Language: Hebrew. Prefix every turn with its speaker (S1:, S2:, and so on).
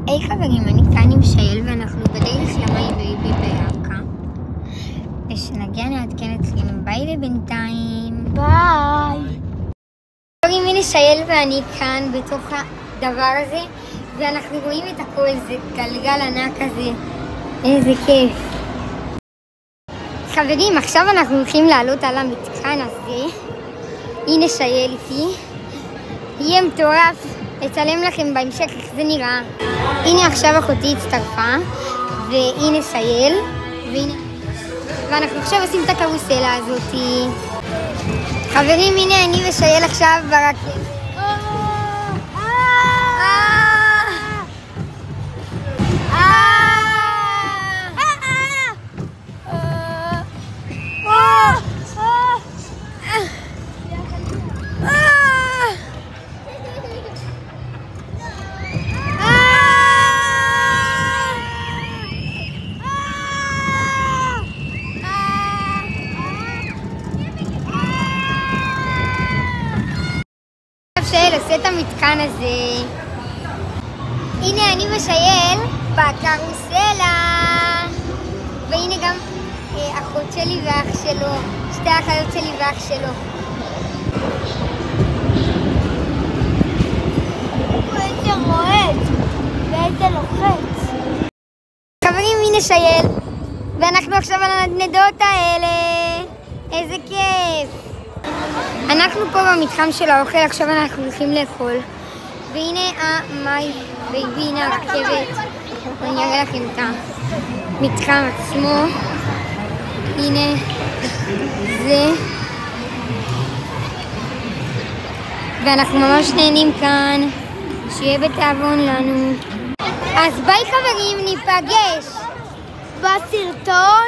S1: היי חברים, אני כאן עם שייל ואנחנו בדרך למיי בייבי בירכא. ושנגיע נעדכן אתכם. ביי לבינתיים.
S2: ביי.
S1: חברים, הנה שייל ואני כאן בתוך הדבר הזה, ואנחנו רואים את הכל, זה גלגל ענק כזה. איזה כיף. חברים, עכשיו אנחנו הולכים לעלות על המתקן הזה. הנה שייל איתי. יהיה מטורף. אצלם לכם בהמשך איך זה נראה. הנה עכשיו אחותי הצטרפה, והנה שייל, ואנחנו עכשיו עושים את הקרוסלה הזאת. חברים, הנה אני ושייל עכשיו ברכבת. שייל עושה את המתקן הזה. הנה אני ושייל בקרוסלה, והנה גם אחות שלי ואח שלו, שתי אחיות שלי ואח שלו.
S2: איזה רועד ואיזה לוחץ.
S1: חברים, הנה שייל, ואנחנו עכשיו על הנדנדות האלה. איזה כיף. אנחנו פה במתחם של האוכל, עכשיו אנחנו הולכים לאכול. והנה המיי בייבי, הנה הרכבת. אני אראה לכם את המתחם עצמו. הנה זה. ואנחנו ממש נהנים כאן. שיהיה בתיאבון לנו. אז ביי חברים, ניפגש
S2: בסרטון.